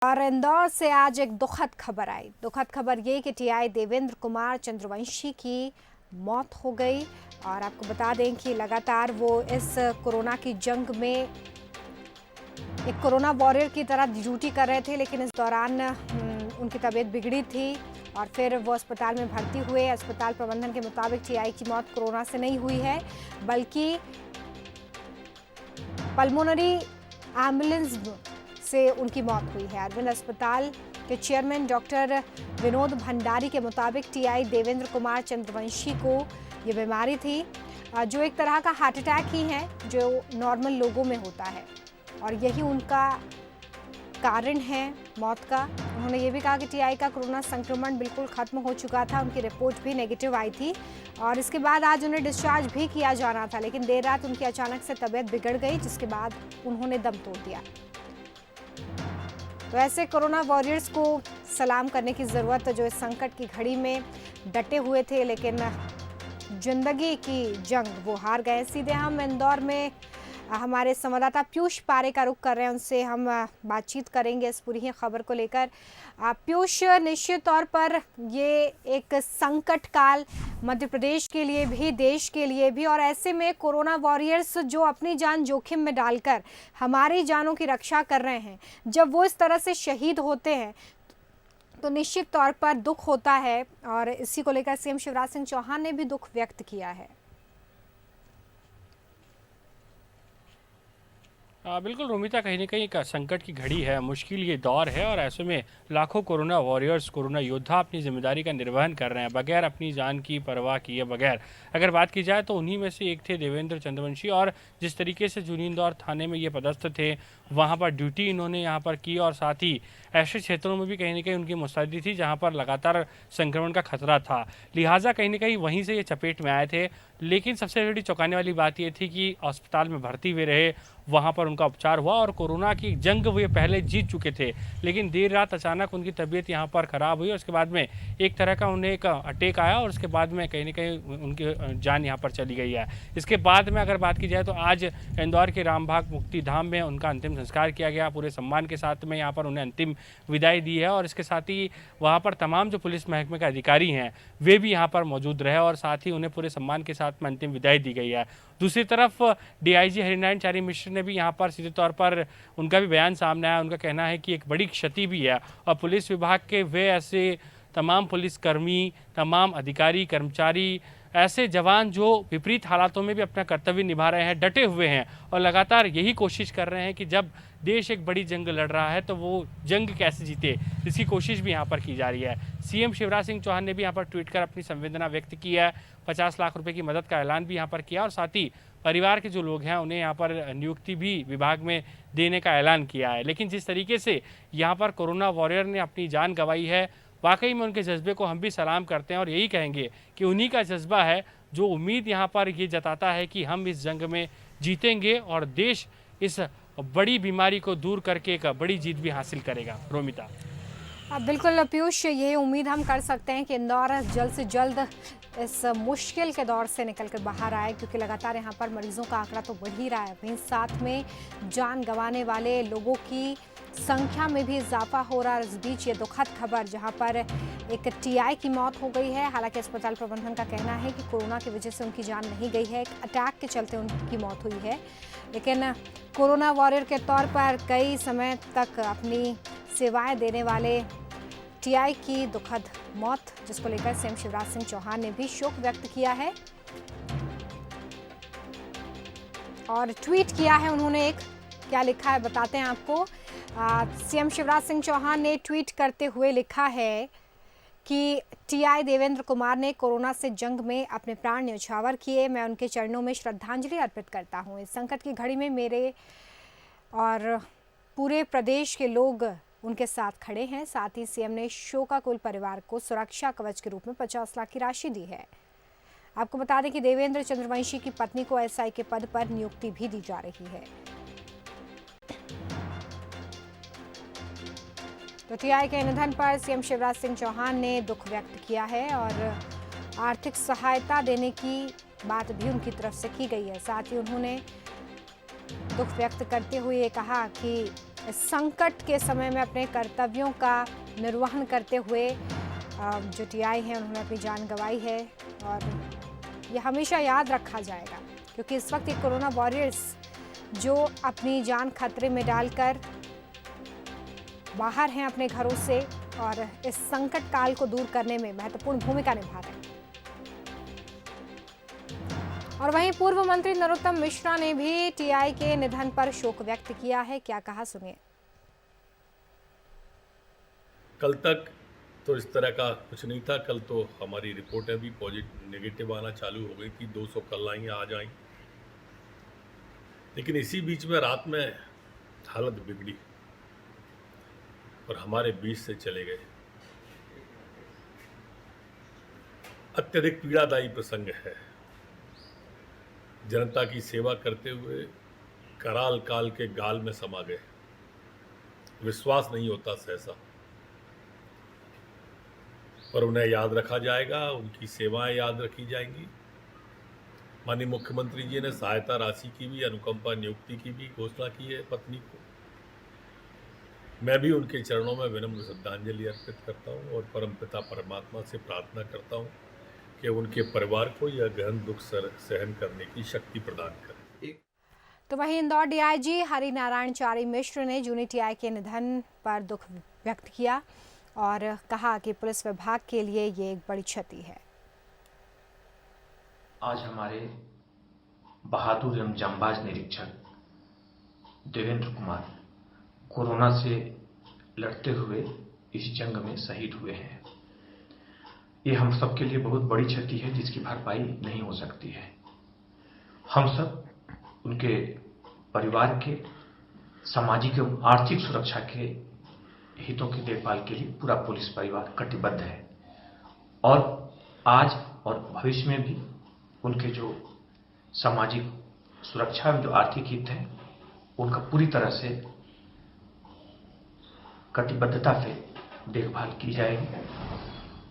और इंदौर से आज एक दुखद खबर आई। दुखद खबर ये कि टीआई देवेंद्र कुमार चंद्रवंशी की मौत हो गई। और आपको बता दें कि लगातार वो इस कोरोना की जंग में एक कोरोना वॉरियर की तरह ड्यूटी कर रहे थे, लेकिन इस दौरान उनकी तबीयत बिगड़ी थी और फिर वो अस्पताल में भर्ती हुए। अस्पताल प्रबंधन के मुताबिक टीआई की मौत कोरोना से नहीं हुई है, बल्कि पल्मोनरी एम्बुलेंस से उनकी मौत हुई है। अरविंद अस्पताल के चेयरमैन डॉक्टर विनोद भंडारी के मुताबिक टीआई देवेंद्र कुमार चंद्रवंशी को ये बीमारी थी, जो एक तरह का हार्ट अटैक ही है जो नॉर्मल लोगों में होता है, और यही उनका कारण है मौत का। उन्होंने ये भी कहा कि टीआई का कोरोना संक्रमण बिल्कुल खत्म हो चुका था, उनकी रिपोर्ट भी नेगेटिव आई थी और इसके बाद आज उन्हें डिस्चार्ज भी किया जाना था, लेकिन देर रात उनकी अचानक से तबीयत बिगड़ गई, जिसके बाद उन्होंने दम तोड़ दिया। तो ऐसे कोरोना वॉरियर्स को सलाम करने की ज़रूरत है जो इस संकट की घड़ी में डटे हुए थे, लेकिन जिंदगी की जंग वो हार गए। सीधे हम इंदौर में हमारे संवाददाता पीयूष पारे का रुख कर रहे हैं, उनसे हम बातचीत करेंगे इस पूरी ही खबर को लेकर। पीयूष, निश्चित तौर पर ये एक संकट काल मध्य प्रदेश के लिए भी, देश के लिए भी, और ऐसे में कोरोना वॉरियर्स जो अपनी जान जोखिम में डालकर हमारी जानों की रक्षा कर रहे हैं, जब वो इस तरह से शहीद होते हैं तो निश्चित तौर पर दुख होता है। और इसी को लेकर सीएम शिवराज सिंह चौहान ने भी दुख व्यक्त किया है। बिल्कुल रोमिता, कहीं ना कहीं एक संकट की घड़ी है, मुश्किल ये दौर है और ऐसे में लाखों कोरोना वॉरियर्स, कोरोना योद्धा अपनी जिम्मेदारी का निर्वहन कर रहे हैं बगैर अपनी जान की परवाह किए बगैर। अगर बात की जाए तो उन्हीं में से एक थे देवेंद्र चंद्रवंशी, और जिस तरीके से जूनी इंदौर थाने में ये पदस्थ थे, वहाँ पर ड्यूटी इन्होंने यहाँ पर की और साथ ही ऐसे क्षेत्रों में भी कहीं ना कहीं उनकी मुस्तैदी थी जहाँ पर लगातार संक्रमण का खतरा था, लिहाजा कहीं ना कहीं वहीं से ये चपेट में आए थे। लेकिन सबसे बड़ी चौंकाने वाली बात ये थी कि अस्पताल में भर्ती हुए रहे, वहाँ पर उनका उपचार हुआ और कोरोना की जंग वे पहले जीत चुके थे, लेकिन देर रात अचानक उनकी तबीयत यहाँ पर ख़राब हुई और उसके बाद में एक तरह का उन्हें एक अटैक आया और उसके बाद में कहीं ना कहीं उनकी जान यहाँ पर चली गई है। इसके बाद में अगर बात की जाए तो आज इंदौर के रामबाग मुक्ति धाम में उनका अंतिम संस्कार किया गया, पूरे सम्मान के साथ में यहाँ पर उन्हें अंतिम विदाई दी है और इसके साथ ही वहाँ पर तमाम जो पुलिस महकमे के अधिकारी हैं वे भी यहाँ पर मौजूद रहे और साथ ही उन्हें पूरे सम्मान के साथ में अंतिम विदाई दी गई है। दूसरी तरफ डीआईजी हरिनारायण चारी मिश्र ने भी यहाँ पर सीधे तौर पर उनका भी बयान सामने आया। उनका कहना है कि एक बड़ी क्षति भी है और पुलिस विभाग के वे ऐसे तमाम पुलिसकर्मी, तमाम अधिकारी, कर्मचारी, ऐसे जवान जो विपरीत हालातों में भी अपना कर्तव्य निभा रहे हैं, डटे हुए हैं और लगातार यही कोशिश कर रहे हैं कि जब देश एक बड़ी जंग लड़ रहा है तो वो जंग कैसे जीते, इसकी कोशिश भी यहाँ पर की जा रही है। सीएम शिवराज सिंह चौहान ने भी यहाँ पर ट्वीट कर अपनी संवेदना व्यक्त की है, 50 लाख रुपए की मदद का ऐलान भी यहाँ पर किया और साथ ही परिवार के जो लोग हैं उन्हें यहाँ पर नियुक्ति भी विभाग में देने का ऐलान किया है। लेकिन जिस तरीके से यहाँ पर कोरोना वॉरियर ने अपनी जान गंवाई है, वाकई में उनके जज्बे को हम भी सलाम करते हैं और यही कहेंगे कि उन्हीं का जज्बा है जो उम्मीद यहाँ पर ये जताता है कि हम इस जंग में जीतेंगे और देश इस बड़ी बीमारी को दूर करके एक बड़ी जीत भी हासिल करेगा। रोमिता, बिल्कुल पीयूष, ये उम्मीद हम कर सकते हैं कि इंदौर जल्द से जल्द इस मुश्किल के दौर से निकलकर बाहर आए, क्योंकि लगातार यहाँ पर मरीजों का आंकड़ा तो बढ़ ही रहा है, वहीं साथ में जान गंवाने वाले लोगों की संख्या में भी इजाफा हो रहा है। इस बीच ये दुखद खबर जहाँ पर एक टीआई की मौत हो गई है, हालांकि अस्पताल प्रबंधन का कहना है कि कोरोना की वजह से उनकी जान नहीं गई है, एक अटैक के चलते उनकी मौत हुई है, लेकिन कोरोना वॉरियर के तौर पर कई समय तक अपनी सेवाएं देने वाले टीआई की दुखद मौत, जिसको लेकर सीएम शिवराज सिंह चौहान ने भी शोक व्यक्त किया है और ट्वीट किया है। उन्होंने एक क्या लिखा है बताते हैं आपको। सीएम शिवराज सिंह चौहान ने ट्वीट करते हुए लिखा है कि टीआई देवेंद्र कुमार ने कोरोना से जंग में अपने प्राण न्यौछावर किए, मैं उनके चरणों में श्रद्धांजलि अर्पित करता हूँ। इस संकट की घड़ी में मेरे और पूरे प्रदेश के लोग उनके साथ खड़े हैं। साथ ही सीएम ने शोकाकुल परिवार को सुरक्षा कवच के रूप में 50 लाख की राशि दी है। आपको बता दें कि देवेंद्र चंद्रवंशी की पत्नी को एसआई के पद पर नियुक्ति भी दी जा रही है। तो टीआई के निधन पर सीएम शिवराज सिंह चौहान ने दुख व्यक्त किया है और आर्थिक सहायता देने की बात भी उनकी तरफ से की गई है। साथ ही उन्होंने दुख व्यक्त करते हुए कहा कि इस संकट के समय में अपने कर्तव्यों का निर्वहन करते हुए जो टीआई हैं उन्होंने अपनी जान गंवाई है और ये हमेशा याद रखा जाएगा, क्योंकि इस वक्त ये कोरोना वॉरियर्स जो अपनी जान खतरे में डालकर बाहर हैं अपने घरों से और इस संकट काल को दूर करने में महत्वपूर्ण भूमिका निभा रहे हैं। और वहीं पूर्व मंत्री नरोत्तम मिश्रा ने भी टीआई के निधन पर शोक व्यक्त किया है। क्या कहा, सुनिए। कल तक तो इस तरह का कुछ नहीं था। कल तो हमारी रिपोर्टें भी पॉजिटिव नेगेटिव आना चालू हो गई थी, 200 कल आई आज आई। लेकिन इसी बीच में रात में हालत बिगड़ी और हमारे बीच से चले गए। अत्यधिक पीड़ादायी प्रसंग है। जनता की सेवा करते हुए कराल काल के गाल में समा गए। विश्वास नहीं होता सहसा, पर उन्हें याद रखा जाएगा, उनकी सेवाएं याद रखी जाएंगी। माननीय मुख्यमंत्री जी ने सहायता राशि की भी, अनुकंपा नियुक्ति की भी घोषणा की है पत्नी को। मैं भी उनके चरणों में विनम्र श्रद्धांजलि अर्पित करता हूं और परमपिता परमात्मा से प्रार्थना करता हूं कि उनके परिवार को यह गहन दुख सहन करने की शक्ति प्रदान करें। तो वहीं इंदौर डीआईजी हरिनारायण चारी मिश्र ने जूनी टीआई के निधन पर दुख व्यक्त किया और कहा कि पुलिस विभाग के लिए ये एक बड़ी क्षति है। आज हमारे बहादुर एवं जांबाज निरीक्षक देवेंद्र कुमार कोरोना से लड़ते हुए इस जंग में शहीद हुए हैं। ये हम सब के लिए बहुत बड़ी क्षति है जिसकी भरपाई नहीं हो सकती है। हम सब उनके परिवार के सामाजिक एवं आर्थिक सुरक्षा के हितों की देखभाल के लिए पूरा पुलिस परिवार कटिबद्ध है और आज और भविष्य में भी उनके जो सामाजिक सुरक्षा में जो आर्थिक हित है उनका पूरी तरह से कटिबद्धता से देखभाल की जाएगी।